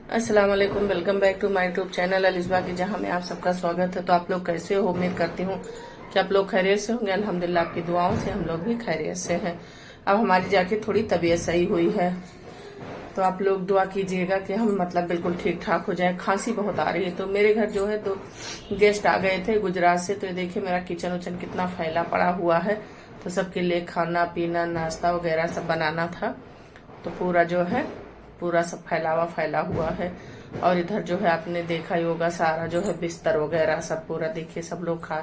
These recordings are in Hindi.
अस्सलाम वालेकुम। Welcome back to my YouTube channel Alisba की, जहां में आप सबका स्वागत है। तो आप लोग कैसे हो? उम्मीद करती हूँ कि आप लोग खैरियत से होंगे। अल्हम्दुलिल्लाह आपकी दुआओं से हम लोग भी खैरियत से हैं। अब हमारी जाके थोड़ी तबीयत सही हुई है, तो आप लोग दुआ कीजिएगा कि हम बिल्कुल ठीक ठाक हो जाए। खांसी बहुत आ रही है। तो मेरे घर जो है तो गेस्ट आ गए थे गुजरात से। तो ये देखिए मेरा किचन उचन कितना फैला पड़ा हुआ है। तो सबके लिए खाना पीना नाश्ता वगैरह सब बनाना था। तो पूरा सब फैला हुआ है। और इधर जो है आपने देखा ही होगा, सारा जो है बिस्तर वगैरह सब पूरा देखिए, सब लोग खा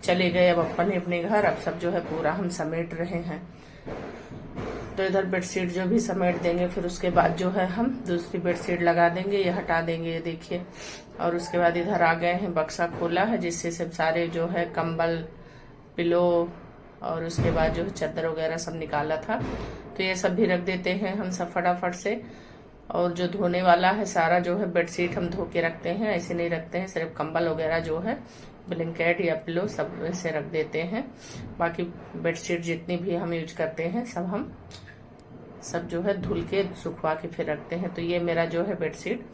चले गए अब अपने अपने घर। अब सब जो है पूरा हम समेट रहे हैं। तो इधर बेडशीट जो भी समेट देंगे, फिर उसके बाद जो है हम दूसरी बेडशीट लगा देंगे, ये हटा देंगे, ये देखिए। और उसके बाद इधर आ गए हैं, बक्सा खोला है जिससे सब सारे जो है कंबल पिलो और उसके बाद जो है चादर वगैरह सब निकाला था। तो ये सब भी रख देते हैं हम सब फटाफट से। और जो धोने वाला है सारा जो है बेडशीट हम धो के रखते हैं, ऐसे नहीं रखते हैं। सिर्फ कंबल वगैरह जो है ब्लैंकेट या पिलो सब ऐसे रख देते हैं। बाकी बेडशीट जितनी भी हम यूज करते हैं सब जो है धुल के सुखवा के फिर रखते हैं। तो ये मेरा जो है बेडशीट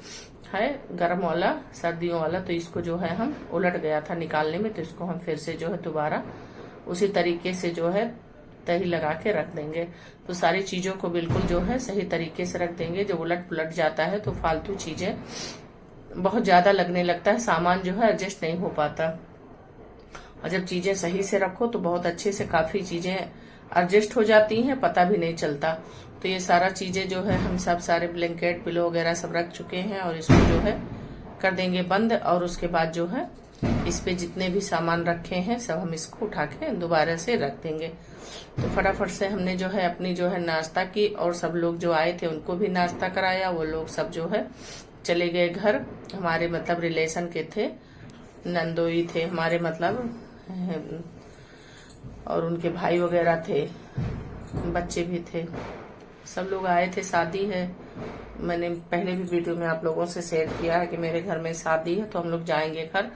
है गर्म वाला, सर्दियों वाला। तो इसको जो है हम उलट गया था निकालने में, तो इसको हम फिर से जो है दोबारा उसी तरीके से जो है तही लगा के रख देंगे। तो सारी चीजों को बिल्कुल जो है सही तरीके से रख देंगे। जब उलट पुलट जाता है तो फालतू चीजें बहुत ज्यादा लगने लगता है, सामान जो है एडजस्ट नहीं हो पाता। और जब चीजें सही से रखो तो बहुत अच्छे से काफी चीजें एडजस्ट हो जाती हैं, पता भी नहीं चलता। तो ये सारा चीजें जो है हम सब सारे ब्लैंकेट पिलो वगैरह सब रख चुके हैं और इसको जो है कर देंगे बंद। और उसके बाद जो है इस पे जितने भी सामान रखे हैं सब हम इसको उठा के दोबारा से रख देंगे। तो फटाफट से हमने जो है अपनी जो है नाश्ता की, और सब लोग जो आए थे उनको भी नाश्ता कराया। वो लोग सब जो है चले गए घर। हमारे रिलेशन के थे, नंदोई थे हमारे और उनके भाई वगैरह थे, बच्चे भी थे, सब लोग आए थे। शादी है, मैंने पहले भी वीडियो में आप लोगों से शेयर किया है कि मेरे घर में शादी है तो हम लोग जाएंगे घर।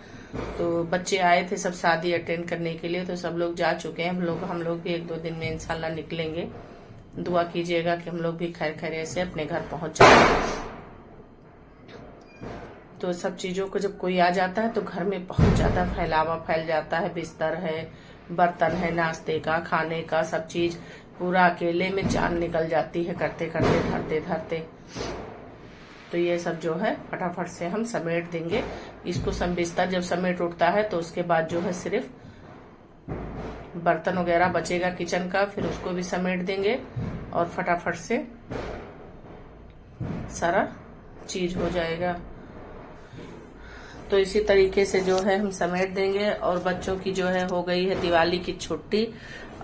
तो बच्चे आए थे सब शादी अटेंड करने के लिए, तो सब लोग जा चुके हैं। हम लोग भी 1-2 दिन में इंशाल्लाह निकलेंगे। दुआ कीजिएगा कि हम लोग भी खैर खैरियत से अपने घर पहुंच जाए। तो सब चीजों को जब कोई आ जाता है तो घर में बहुत ज्यादा फैल जाता है। बिस्तर है, बर्तन है, नाश्ते का खाने का सब चीज पूरा अकेले में जान निकल जाती है करते करते धरते धरते। तो ये सब जो है फटाफट से हम समेट देंगे इसको। सब बिस्तर जब समेट उठता है तो उसके बाद जो है सिर्फ बर्तन वगैरह बचेगा किचन का, फिर उसको भी समेट देंगे और फटाफट से सारा चीज हो जाएगा। तो इसी तरीके से जो है हम समेट देंगे। और बच्चों की जो है हो गई है दिवाली की छुट्टी,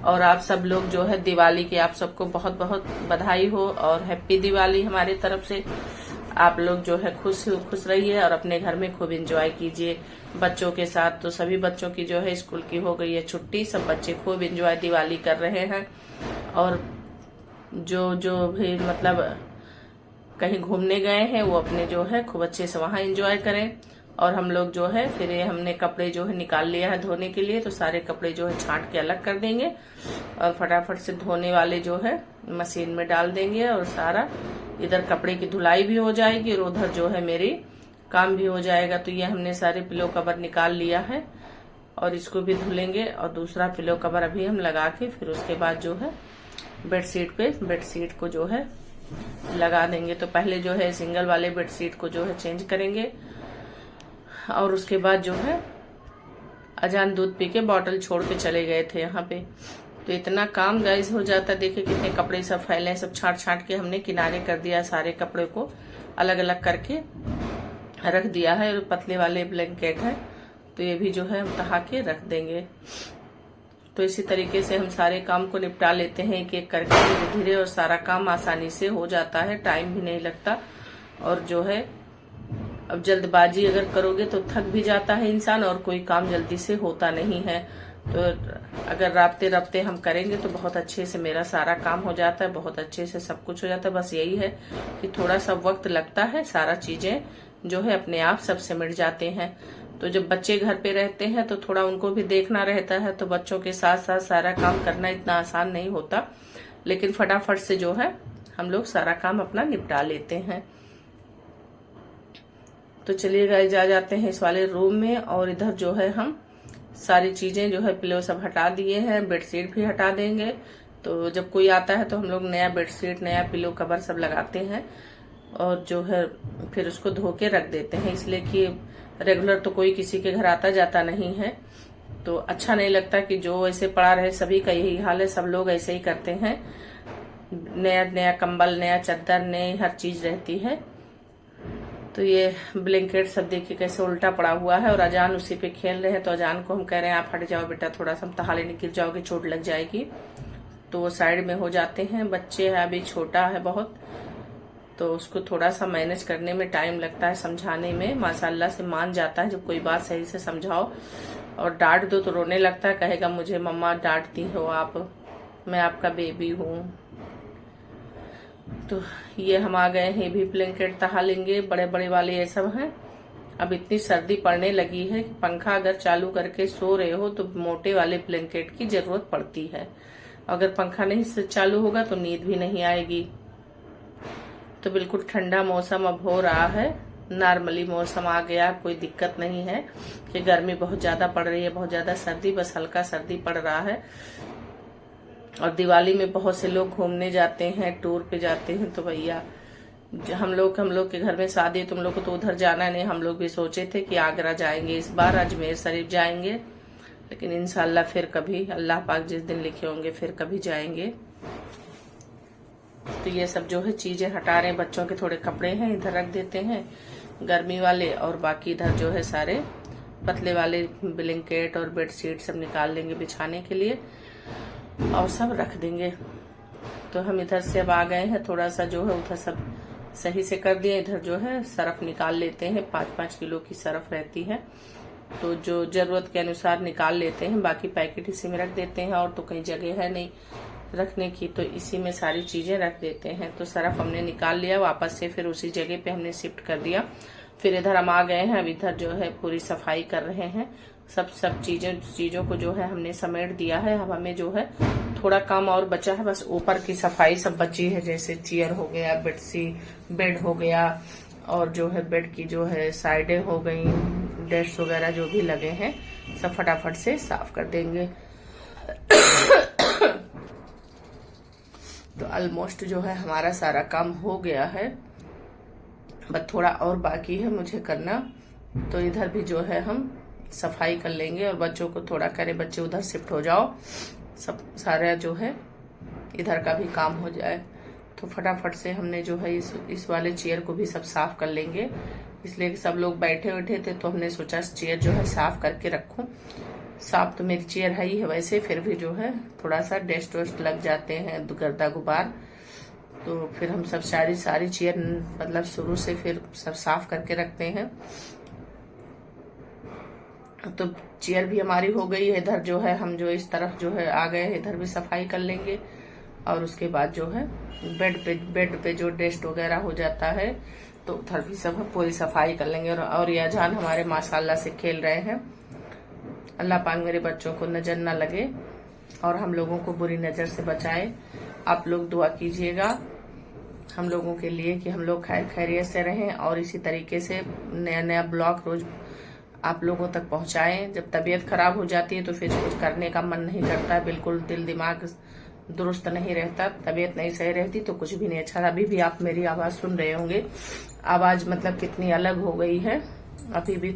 और आप सब लोग जो है दिवाली की आप सबको बहुत बहुत बधाई हो और हैप्पी दिवाली हमारी तरफ से। आप लोग जो है खुश रहिए और अपने घर में खूब एंजॉय कीजिए बच्चों के साथ। तो सभी बच्चों की जो है स्कूल की हो गई है छुट्टी, सब बच्चे खूब एंजॉय दिवाली कर रहे हैं। और जो जो भी कहीं घूमने गए हैं वो अपने जो है खूब अच्छे से वहां एंजॉय करें। और हम लोग जो है फिर हमने कपड़े जो है निकाल लिया है धोने के लिए, तो सारे कपड़े जो है छांट के अलग कर देंगे और फटाफट से धोने वाले जो है मशीन में डाल देंगे। और सारा इधर कपड़े की धुलाई भी हो जाएगी और उधर जो है मेरी काम भी हो जाएगा। तो ये हमने सारे पिलो कवर निकाल लिया है और इसको भी धुलेंगे। और दूसरा पिलो कवर अभी हम लगा के फिर उसके बाद जो है बेडशीट को जो है लगा देंगे। तो पहले जो है सिंगल वाले बेडशीट को जो है चेंज करेंगे और उसके बाद जो है अजान दूध पी के बॉटल छोड़ के चले गए थे यहाँ पे। तो इतना काम गाइस हो जाता है। देखिए कितने कपड़े सब फैले, सब छाट के हमने किनारे कर दिया, सारे कपड़े को अलग अलग करके रख दिया है। और पतले वाले ब्लैंकेट है तो ये भी जो है हम तहा के रख देंगे। तो इसी तरीके से हम सारे काम को निपटा लेते हैं एक एक करके धीरे धीरे, और सारा काम आसानी से हो जाता है, टाइम भी नहीं लगता। और जो है अब जल्दबाजी अगर करोगे तो थक भी जाता है इंसान और कोई काम जल्दी से होता नहीं है। तो अगर राब्ते हम करेंगे तो बहुत अच्छे से मेरा सारा काम हो जाता है, बहुत अच्छे से सब कुछ हो जाता है। बस यही है कि थोड़ा सा वक्त लगता है, सारा चीजें जो है अपने आप सब सिमट जाते हैं। तो जब बच्चे घर पे रहते हैं तो थोड़ा उनको भी देखना रहता है, तो बच्चों के साथ साथ सारा काम करना इतना आसान नहीं होता। लेकिन फटाफट से जो है हम लोग सारा काम अपना निपटा लेते हैं। तो चलिए गाइस आ जाते हैं इस वाले रूम में। और इधर जो है हम सारी चीजें जो है पिलो सब हटा दिए हैं, बेडशीट भी हटा देंगे। तो जब कोई आता है तो हम लोग नया बेडशीट, नया पिलो कवर सब लगाते हैं और जो है फिर उसको धो के रख देते हैं, इसलिए कि रेगुलर तो कोई किसी के घर आता जाता नहीं है, तो अच्छा नहीं लगता कि जो ऐसे पड़ा रहे। सभी का यही हाल है, सब लोग ऐसे ही करते हैं। नया नया कंबल, नया चादर, नई हर चीज रहती है। तो ये ब्लैंकेट सब देखिए कैसे उल्टा पड़ा हुआ है और अजान उसी पे खेल रहे हैं। तो अजान को हम कह रहे हैं आप हट जाओ बेटा, थोड़ा सा तहाले गिर जाओगे, चोट लग जाएगी। तो वो साइड में हो जाते हैं। बच्चे है अभी छोटा है बहुत, तो उसको थोड़ा सा मैनेज करने में टाइम लगता है, समझाने में। माशाल्लाह से मान जाता है जब कोई बात सही से समझाओ, और डांट दो तो रोने लगता है, कहेगा मुझे मम्मा डांटती हो आप, मैं आपका बेबी हूँ। तो ये हम आ गए हैं, ये भी ब्लैंकेट तहा लेंगे, बड़े बड़े वाले ये सब हैं। अब इतनी सर्दी पड़ने लगी है कि पंखा अगर चालू करके सो रहे हो तो मोटे वाले ब्लैंकेट की जरूरत पड़ती है। अगर पंखा नहीं चालू होगा तो नींद भी नहीं आएगी। तो बिल्कुल ठंडा मौसम अब हो रहा है, नॉर्मली मौसम आ गया, कोई दिक्कत नहीं है कि गर्मी बहुत ज्यादा पड़ रही है, बहुत ज्यादा सर्दी, बस हल्का सर्दी पड़ रहा है। और दिवाली में बहुत से लोग घूमने जाते हैं, टूर पे जाते हैं। तो भैया हम लोग के घर में शादी है, तुम लोग को तो उधर जाना नहीं। हम लोग भी सोचे थे कि आगरा जाएंगे इस बार, अजमेर शरीफ जाएंगे, लेकिन इंशाल्लाह फिर कभी, अल्लाह पाक जिस दिन लिखे होंगे फिर कभी जाएंगे। तो ये सब जो है चीजें हटा रहे हैं। बच्चों के थोड़े कपड़े हैं इधर रख देते हैं, गर्मी वाले, और बाकी इधर जो है सारे पतले वाले ब्लैंकेट और बेडशीट सब निकाल लेंगे बिछाने के लिए और सब रख देंगे। तो हम इधर से अब आ गए हैं, थोड़ा सा जो है उधर सब सही से कर दिए। इधर जो है सरफ निकाल लेते हैं, 5-5 किलो की सरफ रहती है, तो जो जरूरत के अनुसार निकाल लेते हैं, बाकी पैकेट इसी में रख देते हैं। और तो कहीं जगह है नहीं रखने की, तो इसी में सारी चीजें रख देते हैं। तो सरफ हमने निकाल लिया, वापस से फिर उसी जगह पे हमने शिफ्ट कर दिया। फिर इधर हम आ गए हैं, अब इधर जो है पूरी सफाई कर रहे हैं। सब चीजों को जो है हमने समेट दिया है। अब हमें जो है थोड़ा काम और बचा है, बस ऊपर की सफाई सब बची है, जैसे चेयर हो गया, बेड हो गया, और जो है बेड की जो है साइडें हो गई, डेस्क वगैरह जो भी लगे हैं सब फटाफट से साफ कर देंगे। तो ऑलमोस्ट जो है हमारा सारा काम हो गया है, बस थोड़ा और बाकी है मुझे करना। तो इधर भी जो है हम सफाई कर लेंगे और बच्चों को थोड़ा करे, बच्चे उधर शिफ्ट हो जाओ, सब सारा जो है इधर का भी काम हो जाए। तो फटाफट से हमने जो है इस वाले चेयर को भी सब साफ कर लेंगे, इसलिए कि सब लोग बैठे थे, तो हमने सोचा चेयर जो है साफ करके रखूं। साफ तो मेरी चेयर है ही है वैसे, फिर भी जो है थोड़ा सा डस्ट वस्ट लग जाते हैं, गर्दा गुबार, तो फिर हम सब सारी चेयर मतलब शुरू से फिर सब साफ करके रखते हैं। तो चेयर भी हमारी हो गई है। इधर जो है हम जो इस तरफ जो है आ गए हैं, इधर भी सफाई कर लेंगे। और उसके बाद जो है बेड पे जो डस्ट वगैरह हो जाता है तो उधर भी सब पूरी सफाई कर लेंगे। और ये अजान हमारे माशाल्लाह से खेल रहे हैं। अल्लाह पाक मेरे बच्चों को नजर न लगे और हम लोगों को बुरी नजर से बचाए। आप लोग दुआ कीजिएगा हम लोगों के लिए कि हम लोग खैरियत से रहें और इसी तरीके से नया नया ब्लॉग रोज आप लोगों तक पहुंचाएं। जब तबीयत खराब हो जाती है तो फिर कुछ करने का मन नहीं करता, बिल्कुल दिल दिमाग दुरुस्त नहीं रहता, तबीयत नहीं सही रहती तो कुछ भी नहीं अच्छा। अभी भी आप मेरी आवाज सुन रहे होंगे, आवाज मतलब कितनी अलग हो गई है। अभी भी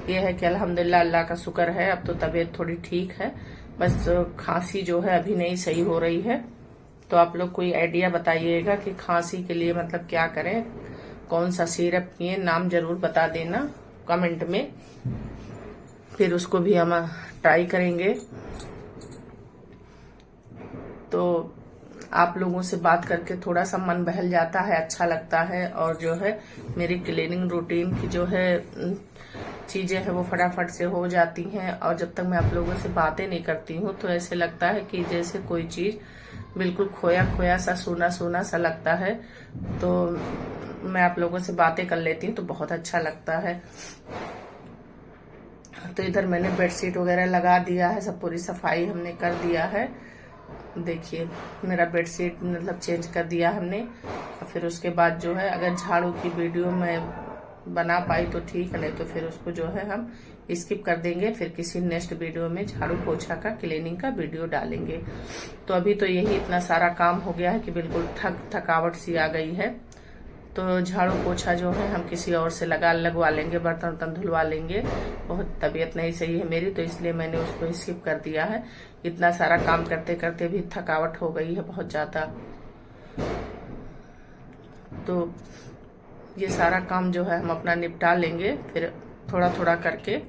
ये है कि अल्हम्दुलिल्लाह, अल्लाह का शुक्र है, अब तो तबीयत थोड़ी ठीक है, बस खांसी जो है अभी नहीं सही हो रही है। तो आप लोग कोई आइडिया बताइएगा कि खांसी के लिए मतलब क्या करें, कौन सा सिरप पिए, नाम जरूर बता देना कमेंट में, फिर उसको भी हम ट्राई करेंगे। तो आप लोगों से बात करके थोड़ा सा मन बहल जाता है, अच्छा लगता है। और जो है मेरी क्लीनिंग रूटीन की जो है चीजें हैं वो फटाफट से हो जाती हैं। और जब तक मैं आप लोगों से बातें नहीं करती हूँ तो ऐसे लगता है कि जैसे कोई चीज बिल्कुल खोया खोया सा, सूना सूना सा लगता है। तो मैं आप लोगों से बातें कर लेती हूँ तो बहुत अच्छा लगता है। तो इधर मैंने बेडशीट वगैरह लगा दिया है, सब पूरी सफाई हमने कर दिया है। देखिए मेरा बेडशीट मतलब चेंज कर दिया हमने। और फिर उसके बाद जो है अगर झाड़ू की वीडियो मैं बना पाई तो ठीक है, नहीं तो फिर उसको जो है हम स्किप कर देंगे। फिर किसी नेक्स्ट वीडियो में झाड़ू पोछा का क्लीनिंग का वीडियो डालेंगे। तो अभी तो यही इतना सारा काम हो गया है कि बिल्कुल थकावट सी आ गई है। तो झाड़ू पोछा जो है हम किसी और से लगवा लेंगे, बर्तन वर्तन धुलवा लेंगे। बहुत तबीयत नहीं सही है मेरी, तो इसलिए मैंने उसको स्किप कर दिया है। इतना सारा काम करते करते भी थकावट हो गई है बहुत ज्यादा। तो ये सारा काम जो है हम अपना निपटा लेंगे। फिर थोड़ा थोड़ा करके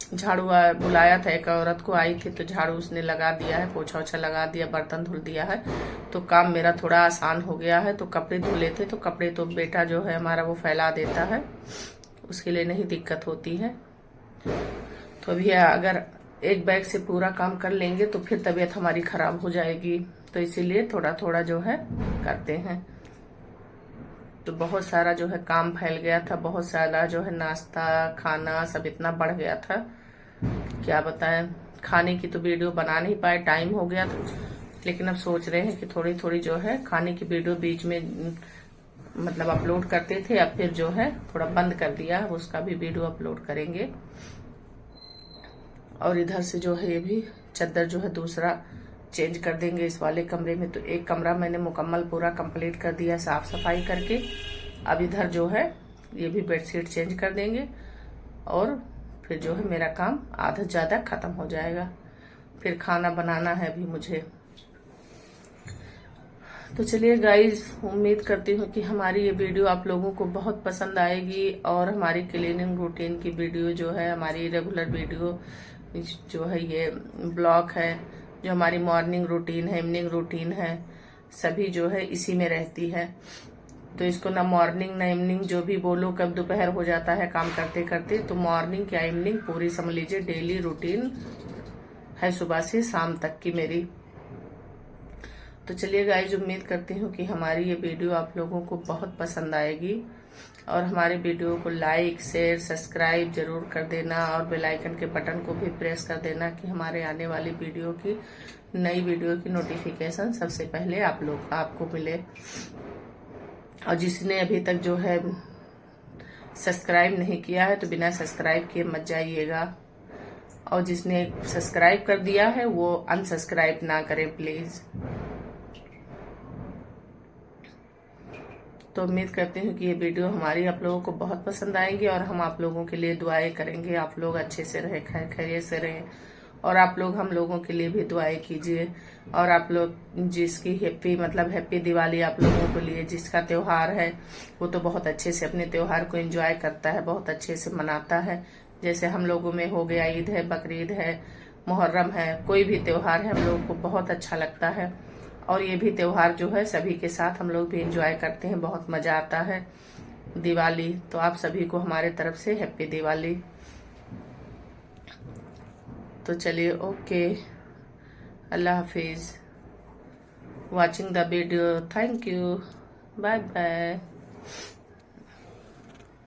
झाड़ू बुलाया था, एक औरत को आई थी तो झाड़ू उसने लगा दिया है, पोछा ओछा लगा दिया, बर्तन धुल दिया है। तो काम मेरा थोड़ा आसान हो गया है। तो कपड़े धुले थे, तो कपड़े तो बेटा जो है हमारा वो फैला देता है, उसके लिए नहीं दिक्कत होती है। तो अभी अगर एक बैग से पूरा काम कर लेंगे तो फिर तबीयत हमारी खराब हो जाएगी। तो इसीलिए थोड़ा थोड़ा जो है करते हैं। तो बहुत सारा जो है काम फैल गया था, बहुत सारा जो है नाश्ता खाना सब इतना बढ़ गया था, क्या बताएं। खाने की तो वीडियो बना नहीं पाए, टाइम हो गया था। लेकिन अब सोच रहे हैं कि थोड़ी थोड़ी जो है खाने की वीडियो बीच में मतलब अपलोड करते थे, अब फिर जो है थोड़ा बंद कर दिया, उसका भी वीडियो अपलोड करेंगे। और इधर से जो है ये भी चद्दर जो है दूसरा चेंज कर देंगे इस वाले कमरे में। तो एक कमरा मैंने मुकम्मल पूरा कंप्लीट कर दिया साफ सफाई करके। अब इधर जो है ये भी बेडशीट चेंज कर देंगे और फिर जो है मेरा काम आधा ज्यादा खत्म हो जाएगा। फिर खाना बनाना है अभी मुझे। तो चलिए गाइज, उम्मीद करती हूँ कि हमारी ये वीडियो आप लोगों को बहुत पसंद आएगी। और हमारी क्लीनिंग रूटीन की वीडियो जो है, हमारी रेगुलर वीडियो जो है, ये ब्लॉग है, जो हमारी मॉर्निंग रूटीन है, इवनिंग रूटीन है, सभी जो है इसी में रहती है। तो इसको ना मॉर्निंग ना इवनिंग जो भी बोलो, कब दोपहर हो जाता है काम करते करते, तो मॉर्निंग क्या इवनिंग पूरी समझ लीजिए डेली रूटीन है, सुबह से शाम तक की मेरी। तो चलिए गाइज, उम्मीद करती हूँ कि हमारी ये वीडियो आप लोगों को बहुत पसंद आएगी। और हमारे वीडियो को लाइक शेयर सब्सक्राइब जरूर कर देना और बेल आइकन के बटन को भी प्रेस कर देना कि हमारे आने वाली वीडियो की नई वीडियो की नोटिफिकेशन सबसे पहले आपको मिले। और जिसने अभी तक जो है सब्सक्राइब नहीं किया है तो बिना सब्सक्राइब किए मत जाइएगा। और जिसने सब्सक्राइब कर दिया है वो अनसब्सक्राइब ना करें प्लीज। तो उम्मीद करती हूँ कि ये वीडियो हमारी आप लोगों को बहुत पसंद आएगी और हम आप लोगों के लिए दुआएं करेंगे। आप लोग अच्छे से रहे, खैर खैरियत से रहें, और आप लोग हम लोगों के लिए भी दुआएं कीजिए। और आप लोग जिसकी हैप्पी दिवाली आप लोगों के लिए, जिसका त्योहार है वो तो बहुत अच्छे से अपने त्योहार को एंजॉय करता है, बहुत अच्छे से मनाता है। जैसे हम लोगों में हो गया ईद है, बकरीद है, मुहर्रम है, कोई भी त्योहार है हम लोगों को बहुत अच्छा लगता है। और ये भी त्योहार जो है सभी के साथ हम लोग भी एंजॉय करते हैं, बहुत मजा आता है। दिवाली तो आप सभी को हमारे तरफ से हैप्पी दिवाली। तो चलिए, ओके, अल्लाह हाफिज, watching the video, thank you, bye bye.